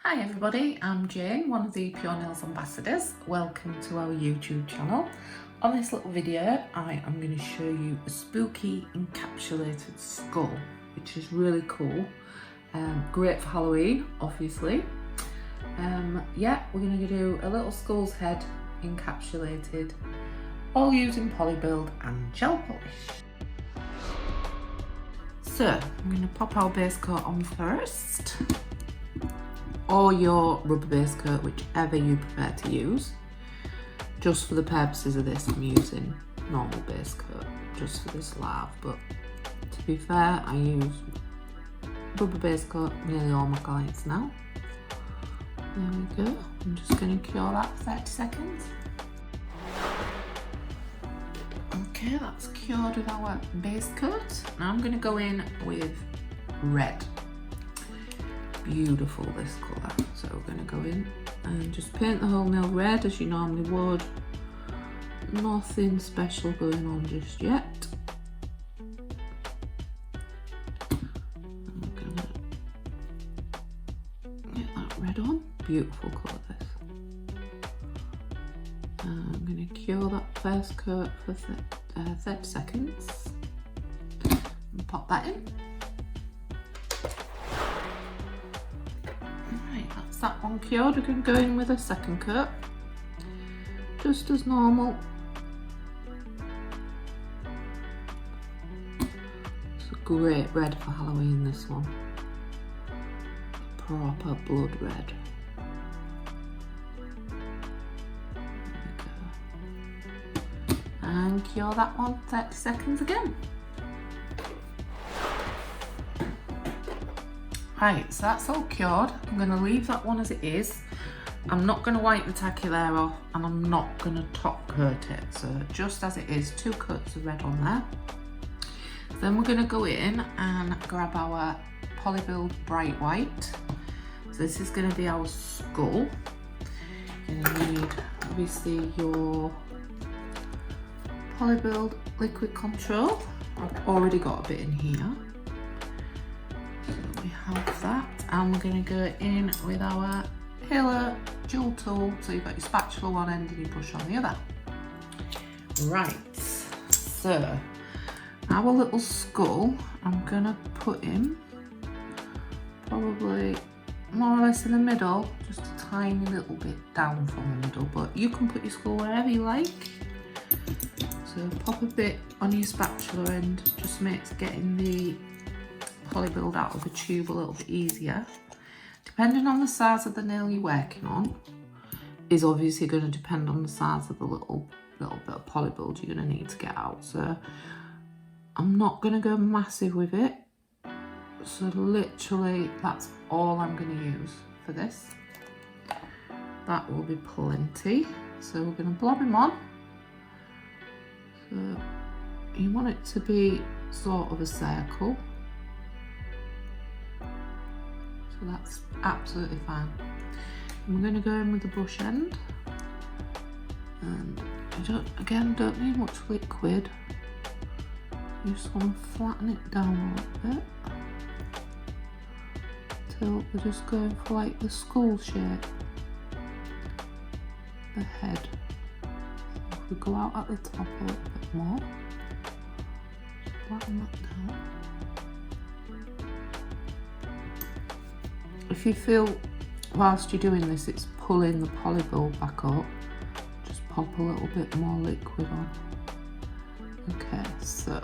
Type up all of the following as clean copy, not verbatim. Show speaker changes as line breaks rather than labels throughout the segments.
Hi everybody, I'm Jane, one of the Pure Nails ambassadors. Welcome to our YouTube channel. On this little video, I am going to show you a spooky encapsulated skull, which is really cool. Great for Halloween, obviously. Yeah, we're going to do a little skull's head encapsulated, all using Polibuild and gel polish. So, I'm going to pop our base coat on first, or your rubber base coat, whichever you prefer to use. Just for the purposes of this, I'm using normal base coat just for this lab, but to be fair, I use rubber base coat nearly all my clients now. There we go. I'm just going to cure that for 30 seconds. Okay, that's cured with our base coat. Now I'm going to go in with red. Beautiful, this colour. So we're going to go in and just paint the whole nail red as you normally would. Nothing special going on just yet. I'm going to get that red on. Beautiful colour this. I'm going to cure that first coat for 30 seconds and pop that in. Right, that's that one cured. We're going to go in with a second coat, just as normal. It's a great red for Halloween, this one. Proper blood red. And cure that one 30 seconds again. Right, so that's all cured. I'm going to leave that one as it is. I'm not going to wipe the tacky layer off, and I'm not going to top coat it. So just as it is, 2 coats of red on there. Then we're going to go in and grab our Polibuild Bright White. So this is going to be our skull. You're going to need, obviously, your Polibuild Liquid Control. I've already got a bit in here. So we have that, and we're going to go in with our Halo Dual Tool. So you've got your spatula one end and your brush on the other. Right, so our little skull, I'm going to put in probably more or less in the middle, just a tiny little bit down from the middle, but you can put your skull wherever you like. So pop a bit on your spatula end, just makes getting the Polibuild out of the tube a little bit easier. Depending on the size of the nail you're working on, is obviously going to depend on the size of the little bit of Polibuild you're going to need to get out. So I'm not going to go massive with it. So literally that's all I'm going to use for this. That will be plenty. So we're going to blob him on. So you want it to be sort of a circle. So that's absolutely fine. And we're going to go in with the brush end. And don't need much liquid. You just want to flatten it down a little bit. Till we're just going for like the skull shape. The head. If we go out at the top a little bit more, flatten that down. If you feel whilst you're doing this it's pulling the Polibuild back up, just pop a little bit more liquid on. Okay, so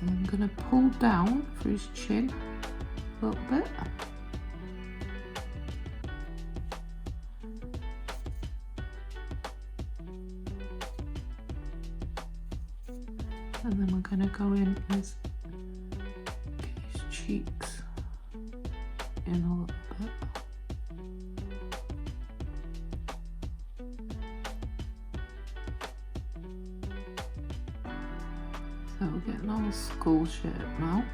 I'm going to pull down for his chin a little bit. And then we're going to go in with his cheeks in a little bit. So we're getting our skull shape now.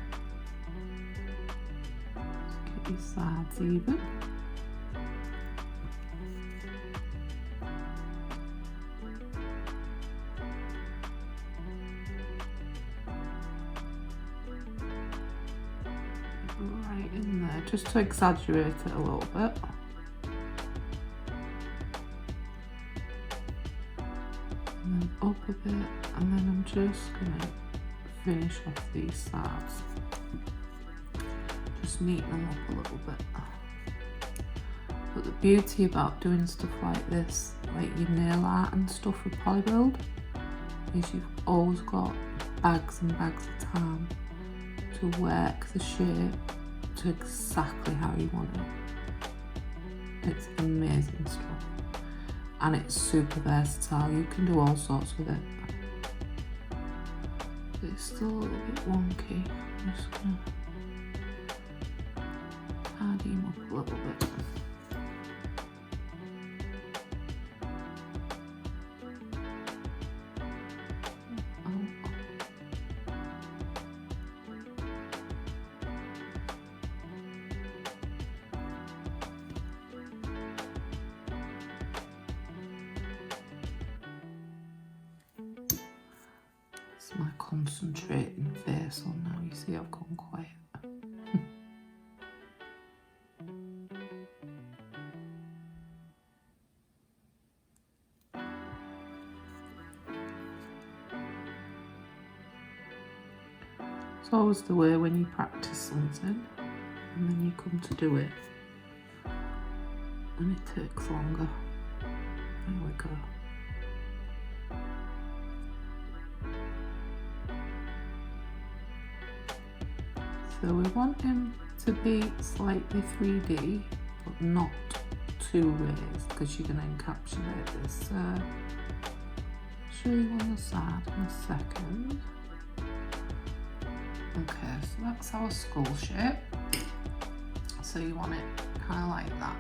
Let's get your sides even. right in there just to exaggerate it a little bit. And then up a bit, and then I'm just gonna finish off these sides. Just neaten them up a little bit. But the beauty about doing stuff like this, like your nail art and stuff with Polibuild, is you've always got bags and bags of time to work the shape to exactly how you want it. It's amazing stuff. And it's super versatile. You can do all sorts with it. But it's still a little bit wonky. I'm just gonna tidy him up a little bit. My concentrating face on now. You see I've gone quiet. It's always the way when you practice something and then you come to do it and it takes longer. There we go. So we want him to be slightly 3D, but not too raised, because you're going to encapsulate this. I'll show you on the side in a second. Okay, so that's our skull shape. So you want it kind of like that.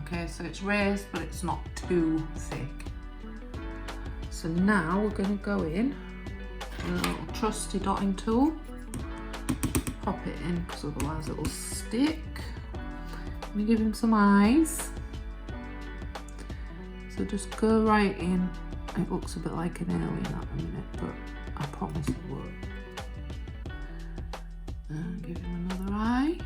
Okay, so it's raised, but it's not too thick. So now we're going to go in with a little trusty dotting tool. Pop it in, because otherwise it will stick. Let me give him some eyes. So just go right in. It looks a bit like an alien at the minute, but I promise it won't. And give him another eye.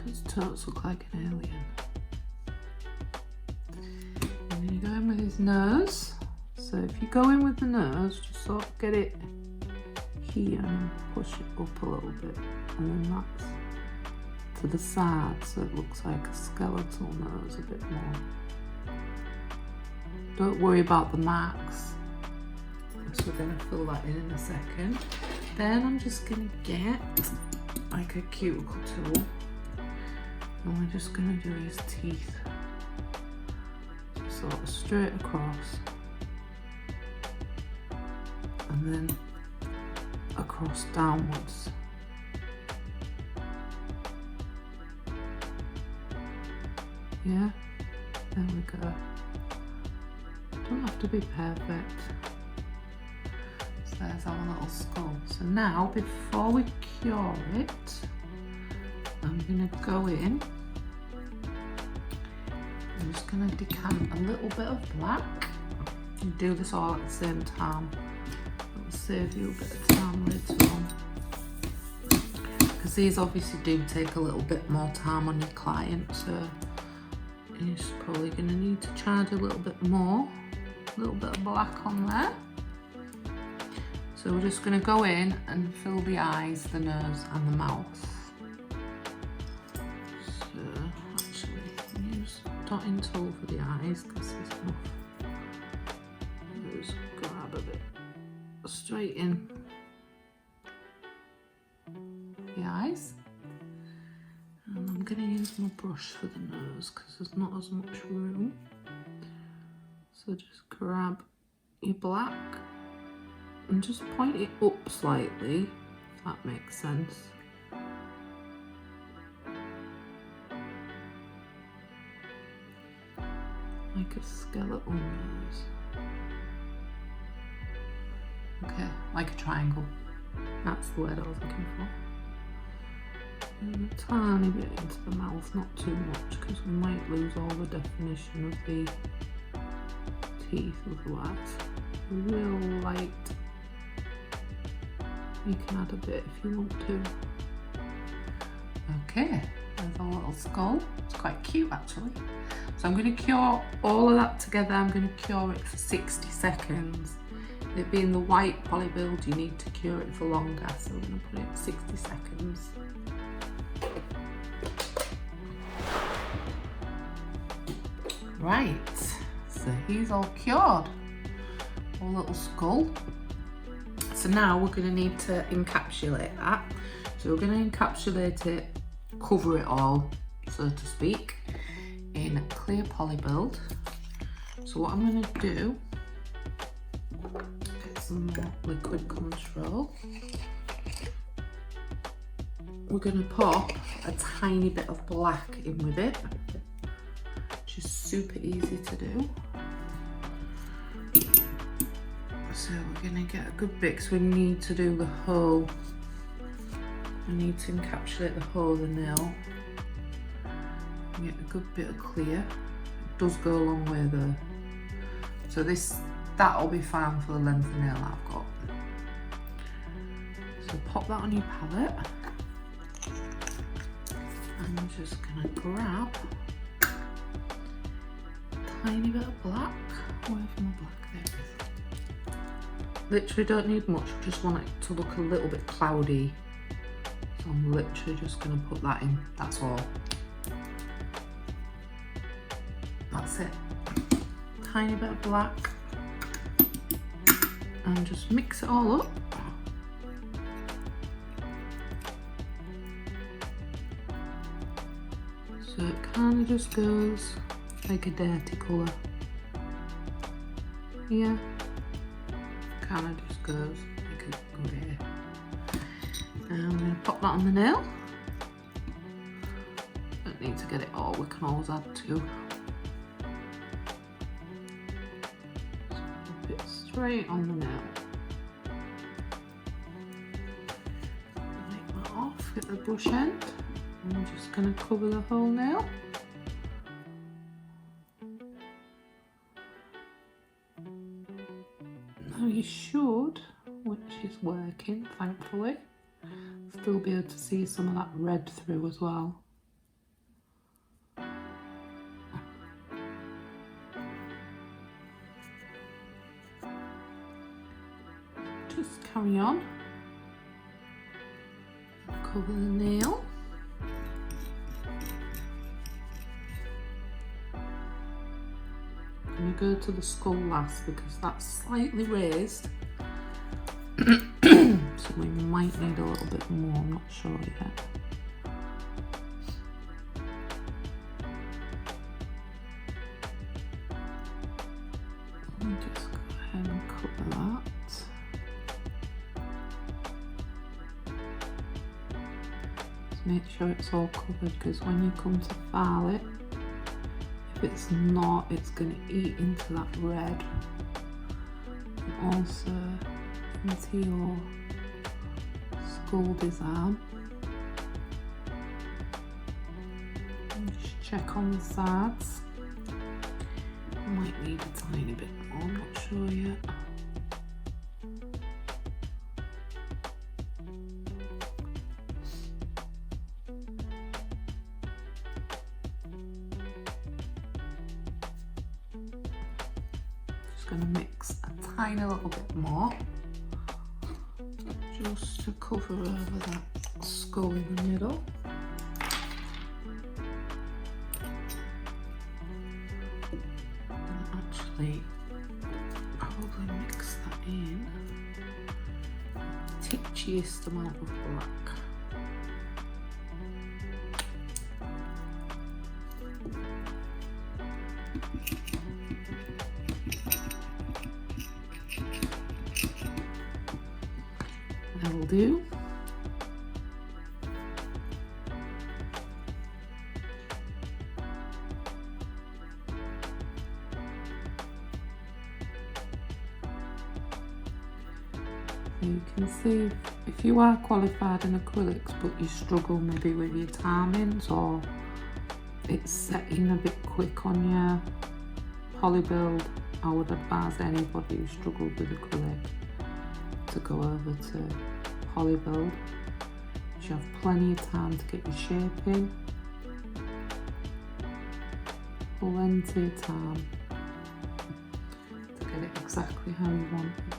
His toes look like an alien. And then you go in with his nose. So if you go in with the nose, just sort of get it here and push it up a little bit. And then that's to the side, so it looks like a skeletal nose a bit more. Don't worry about the marks, because we're going to fill that in a second. Then I'm just going to get like a cuticle tool, and we're just going to do his teeth sort of straight across, and then across downwards. Yeah, there we go. Don't have to be perfect. So there's our little skull. So now, before we cure it, I'm going to go in. I'm just going to decant a little bit of black. You do this all at the same time. It'll save you a bit of time later on. Because these obviously do take a little bit more time on your client, so you're probably going to need to charge a little bit more. A little bit of black on there. So we're just going to go in and fill the eyes, the nose and the mouth. So actually use dotting tool for the eyes, because there's enough. Just grab a bit straight in the eyes. And I'm going to use my brush for the nose because there's not as much room. So just grab your black and just point it up slightly, if that makes sense. Like a skeletal nose. Okay, like a triangle. That's the word I was looking for. And a tiny bit into the mouth, not too much, because we might lose all the definition of the teeth otherwise. real light. You can add a bit if you want to. Okay, there's a little skull. It's quite cute actually. So I'm going to cure all of that together. I'm going to cure it for 60 seconds. It being the white Polibuild, you need to cure it for longer. So we're going to put it at 60 seconds. Right, so he's all cured. Our little skull. So now we're going to need to encapsulate that. So we're going to encapsulate it, cover it all, so to speak, in clear Polibuild. So what I'm going to do, get some more liquid control. We're going to pop a tiny bit of black in with it, which is super easy to do. So we're going to get a good bit, because we need to do the whole, we need to encapsulate the whole of the nail. Get a good bit of clear. It does go a long way though. So that'll be fine for the length of nail I've got. So pop that on your palette. I'm just gonna grab a tiny bit of black. Where's my black? There it is. Literally don't need much, just want it to look a little bit cloudy. So I'm literally just gonna put that in, that's all. That's it. Tiny bit of black. And just mix it all up. So it kind of just goes like a dirty colour. Yeah. Kind of just goes like a grey. And I'm going to pop that on the nail. Don't need to get it all, we can always add to. So pop it straight on the nail. Take that off, get the brush end. I'm just going to cover the whole nail. Now you should, which is working thankfully, still be able to see some of that red through as well. Just carry on, cover the nail. I'm going to go to the skull last because that's slightly raised. So we might need a little bit more, I'm not sure yet. Let me just go ahead and cover that. Just make sure it's all covered, because when you come to file it, if it's not, it's going to eat into that red and also into your skull design. And just check on the sides. Might need a tiny bit more, I'm not sure yet. Going to mix a tiny little bit more just to cover over that skull in the middle. And actually probably mix that in the titchiest amount of black. That'll do. You can see if you are qualified in acrylics but you struggle maybe with your timings, or it's setting a bit quick on your Polibuild, I would advise anybody who struggled with acrylic to go over to Polibuild. You have plenty of time to get your shape in. Plenty of time to get it exactly how you want it.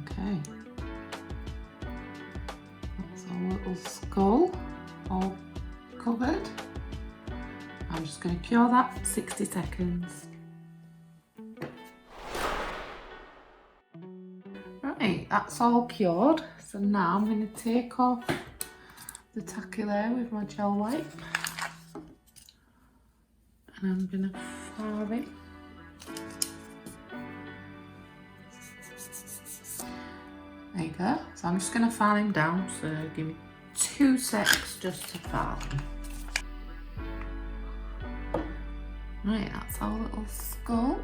Okay, that's our little skull all covered. I'm just going to cure that for 60 seconds. Right, that's all cured. So now I'm going to take off the tacky layer with my gel wipe. And I'm going to fire it. There you go. So I'm just going to file him down. So give me 2 secs just to file him. Right, that's our little skull.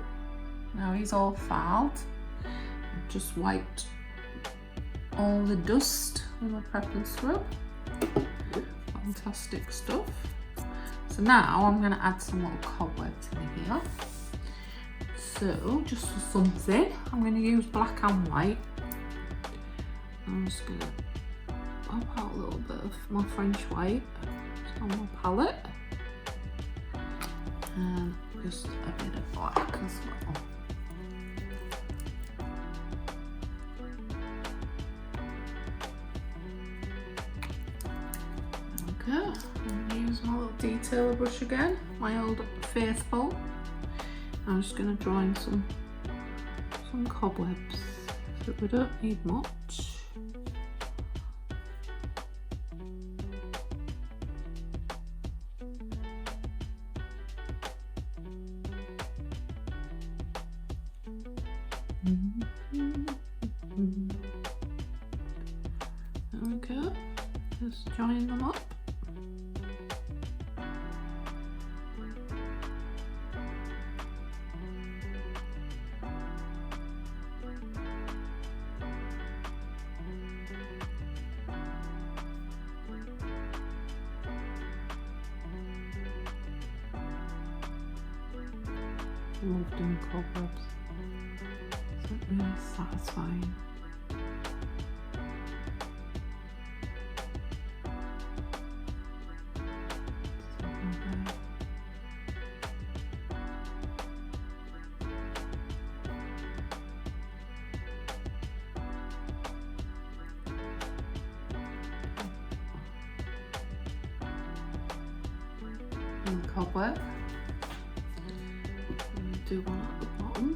Now he's all filed. I've just wiped all the dust with my prep and scrub. Fantastic stuff. So now I'm going to add some little cobwebs in here. So just for something, I'm going to use black and white. I'm just going to pop out a little bit of my French white on my palette. And just a bit of black as well. Okay, I'm going to use my little detailer brush again, my old faithful. I'm just going to draw in some cobwebs, so we don't need much. There we go, just join them up. Love doing cobwebs, it's really satisfying. And cobweb. Do one at the bottom.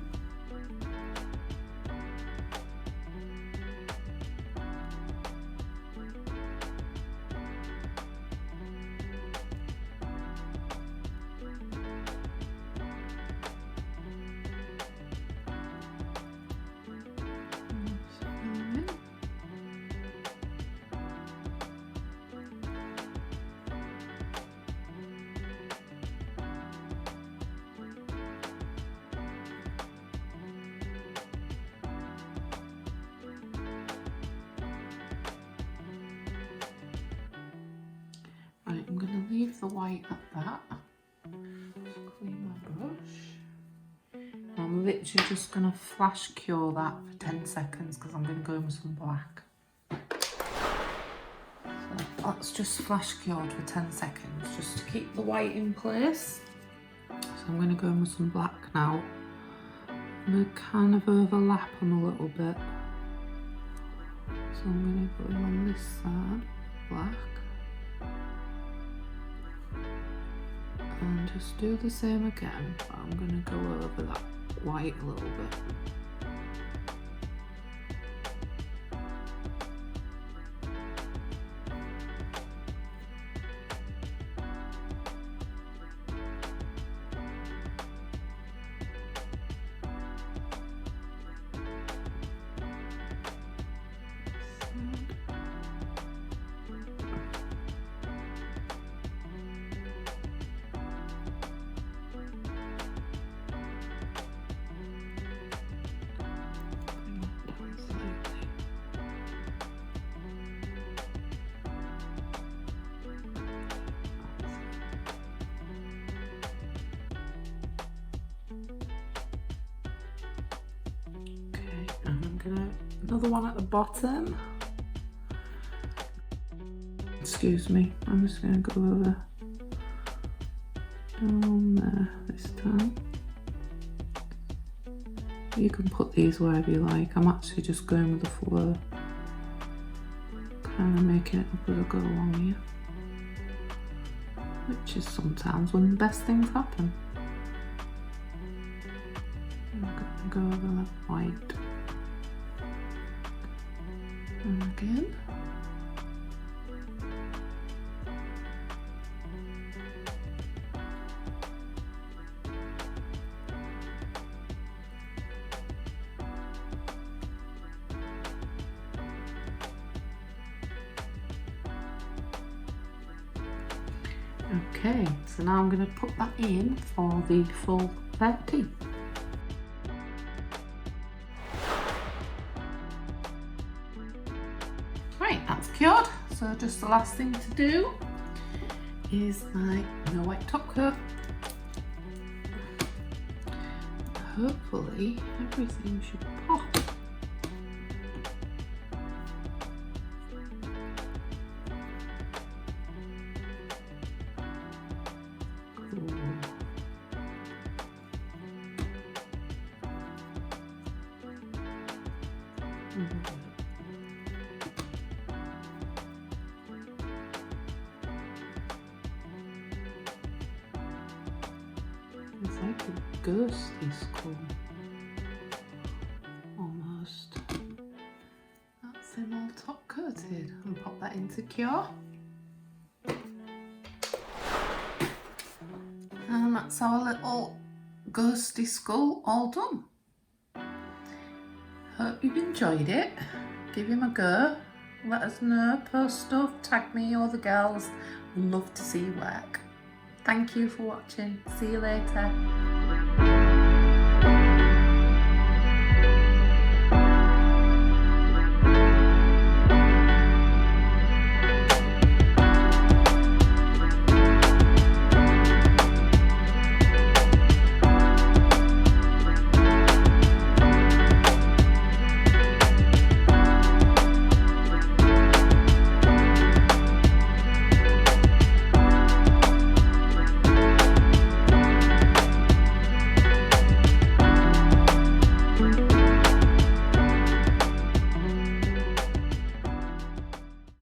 Right, I'm going to leave the white at that. Just clean my brush. I'm literally just going to flash cure that for 10 seconds because I'm going to go in with some black. So that's just flash cured for 10 seconds just to keep the white in place. So I'm going to go in with some black now. I'm going to kind of overlap them a little bit. So I'm going to go in on this side, black. And just do the same again, but I'm going to go over that white a little bit. another one at the bottom. Excuse me, I'm just gonna go over down there this time. You can put these wherever you like. I'm actually just going with the flow, kind of making it up as I go along here, which is sometimes when the best things happen. I'm gonna go over that white and again. Okay, so now I'm going to put that in for the full 30. Right, that's cured. So just the last thing to do is my no white top coat. Hopefully everything should pop. It's like a ghosty skull, almost. That's him all top coated. And pop that into cure. And that's our little ghosty skull all done. Hope you've enjoyed it. Give him a go. Let us know, post stuff, tag me or the girls. We'd love to see your work. Thank you for watching. See you later.